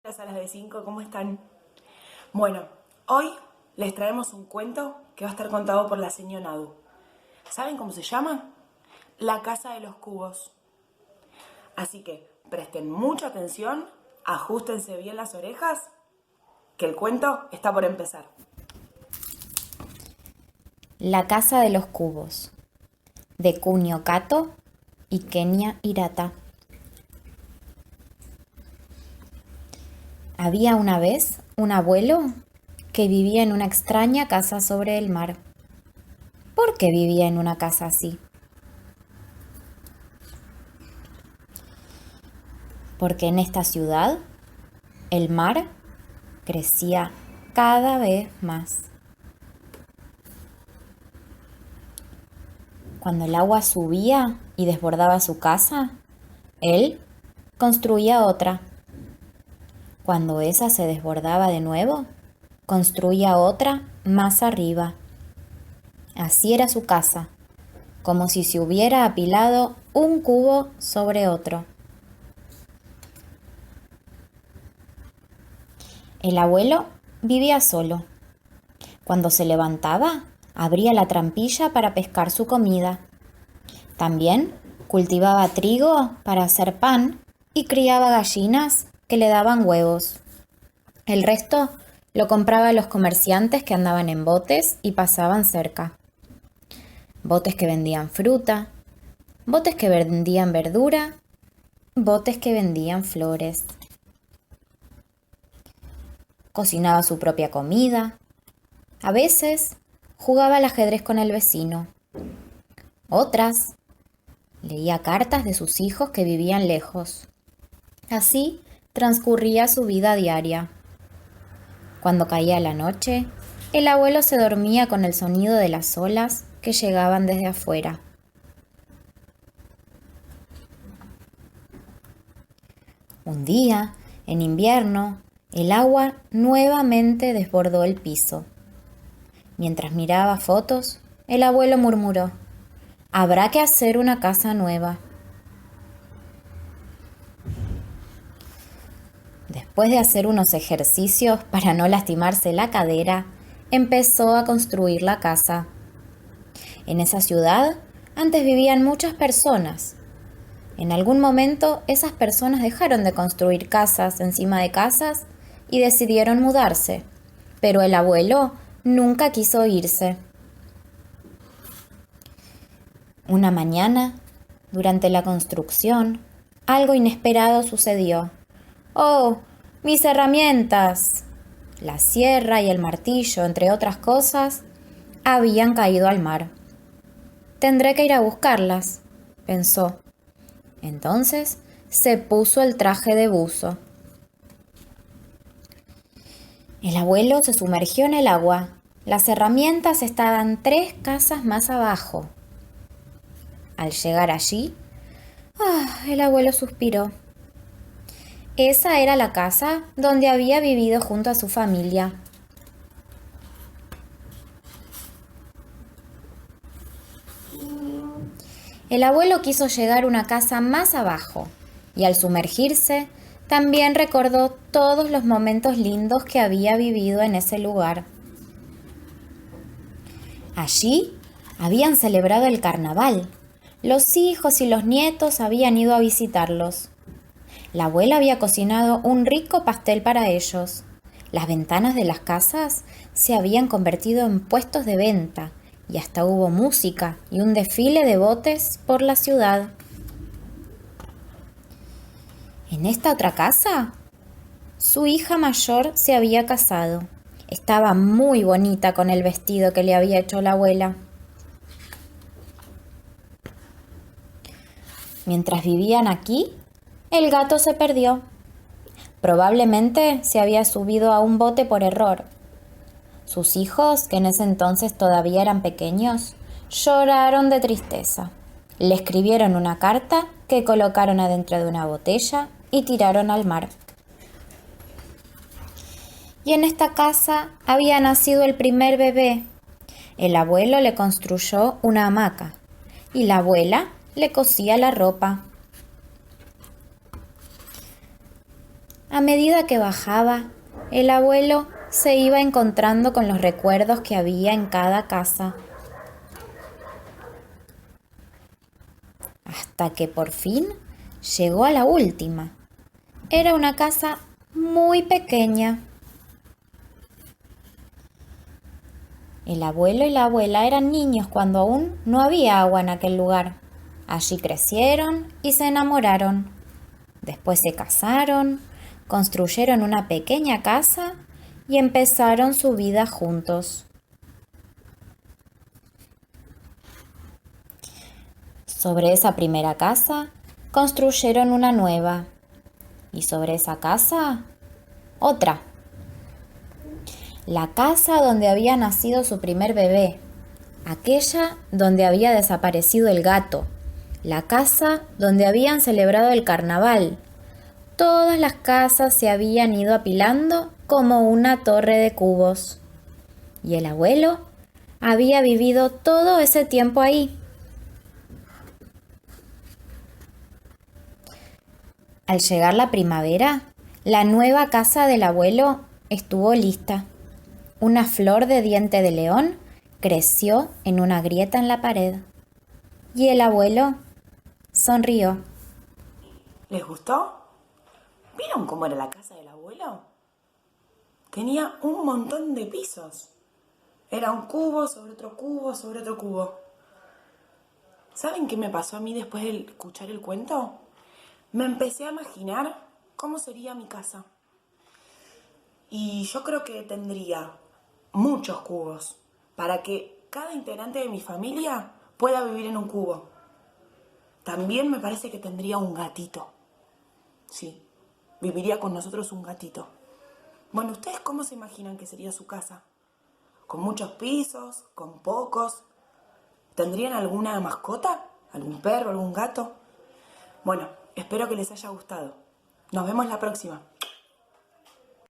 A las de 5, ¿cómo están? Bueno, hoy les traemos un cuento que va a estar contado por la señora Nadu. ¿Saben cómo se llama? La casa de los cubos. Así que presten mucha atención, ajustense bien las orejas, que el cuento está por empezar. La casa de los cubos, de Kunio Kato y Kenya Hirata. Había una vez un abuelo que vivía en una extraña casa sobre el mar. ¿Por qué vivía en una casa así? Porque en esta ciudad el mar crecía cada vez más. Cuando el agua subía y desbordaba su casa, él construía otra. Cuando esa se desbordaba de nuevo, construía otra más arriba. Así era su casa, como si se hubiera apilado un cubo sobre otro. El abuelo vivía solo. Cuando se levantaba, abría la trampilla para pescar su comida. También cultivaba trigo para hacer pan y criaba gallinas que le daban huevos. El resto lo compraba a los comerciantes que andaban en botes y pasaban cerca. Botes que vendían fruta, botes que vendían verdura, botes que vendían flores. Cocinaba su propia comida. A veces jugaba al ajedrez con el vecino. Otras leía cartas de sus hijos que vivían lejos. Así transcurría su vida diaria. Cuando caía la noche, el abuelo se dormía con el sonido de las olas que llegaban desde afuera. Un día, en invierno, el agua nuevamente desbordó el piso. Mientras miraba fotos, el abuelo murmuró: «Habrá que hacer una casa nueva». Después de hacer unos ejercicios para no lastimarse la cadera, empezó a construir la casa. En esa ciudad antes vivían muchas personas. En algún momento esas personas dejaron de construir casas encima de casas y decidieron mudarse, pero el abuelo nunca quiso irse. Una mañana, durante la construcción, algo inesperado sucedió. ¡Oh, mis herramientas! La sierra y el martillo, entre otras cosas, habían caído al mar. Tendré que ir a buscarlas, pensó. Entonces se puso el traje de buzo. El abuelo se sumergió en el agua. Las herramientas estaban 3 casas más abajo. Al llegar allí, el abuelo suspiró. Esa era la casa donde había vivido junto a su familia. El abuelo quiso llegar a una casa más abajo y al sumergirse también recordó todos los momentos lindos que había vivido en ese lugar. Allí habían celebrado el carnaval. Los hijos y los nietos habían ido a visitarlos. La abuela había cocinado un rico pastel para ellos. Las ventanas de las casas se habían convertido en puestos de venta y hasta hubo música y un desfile de botes por la ciudad. En esta otra casa, su hija mayor se había casado. Estaba muy bonita con el vestido que le había hecho la abuela. Mientras vivían aquí, el gato se perdió. Probablemente se había subido a un bote por error. Sus hijos, que en ese entonces todavía eran pequeños, lloraron de tristeza. Le escribieron una carta que colocaron adentro de una botella y tiraron al mar. Y en esta casa había nacido el primer bebé. El abuelo le construyó una hamaca y la abuela le cosía la ropa. A medida que bajaba, el abuelo se iba encontrando con los recuerdos que había en cada casa, hasta que por fin llegó a la última. Era una casa muy pequeña. El abuelo y la abuela eran niños cuando aún no había agua en aquel lugar. Allí crecieron y se enamoraron. Después se casaron, construyeron una pequeña casa y empezaron su vida juntos. Sobre esa primera casa construyeron una nueva y sobre esa casa otra. La casa donde había nacido su primer bebé, aquella donde había desaparecido el gato, la casa donde habían celebrado el carnaval. Todas las casas se habían ido apilando como una torre de cubos. Y el abuelo había vivido todo ese tiempo ahí. Al llegar la primavera, la nueva casa del abuelo estuvo lista. Una flor de diente de león creció en una grieta en la pared. Y el abuelo sonrió. ¿Les gustó? ¿Vieron cómo era la casa del abuelo? Tenía un montón de pisos. Era un cubo sobre otro cubo sobre otro cubo. ¿Saben qué me pasó a mí después de escuchar el cuento? Me empecé a imaginar cómo sería mi casa. Y yo creo que tendría muchos cubos para que cada integrante de mi familia pueda vivir en un cubo. También me parece que tendría un gatito. Sí, viviría con nosotros un gatito. Bueno, ¿ustedes cómo se imaginan que sería su casa? ¿Con muchos pisos? ¿Con pocos? ¿Tendrían alguna mascota? ¿Algún perro? ¿Algún gato? Bueno, espero que les haya gustado. Nos vemos la próxima.